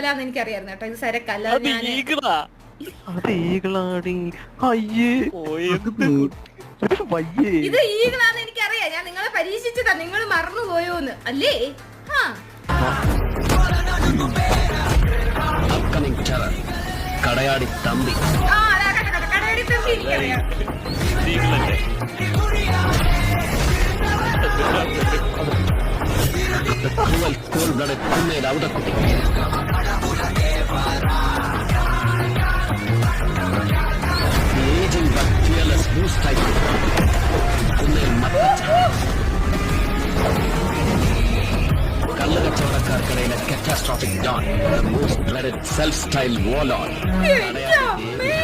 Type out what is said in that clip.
സരക്കല്ലാന്ന് എനിക്കറിയായിരുന്നു കേട്ടോ. ഇത് സരക്കല്ല. അത് ഞാൻ ഈഗിളാ. അത് ഈകളാടി. അയ്യേ ഓ, എന്ത് വയ്യേ. ഇത് ഈഗിളാന്ന് എനിക്കറിയാം. ഞാൻ നിങ്ങളെ പരീക്ഷിച്ചതാ. നിങ്ങൾ മറന്നുപോയോന്ന് അല്ലേ? ആ അപ്കമിംഗ് ടെറർ കടയാടി തമ്പി. ആ, അതാ കടയടി തമ്പി എനിക്കറിയാം. ഈഗിളല്ലേ? The cruel, cold-blooded Kunnel ഔതക്കുട്ടി. The aging but fearless Bruce Titan. Kunnel മത്തച്ച. കള്ളുകച്ചവടക്കാർക്കിടയിലെ catastrophic Don. The most dreaded self-styled warlord. എന്റെ അമ്മേ.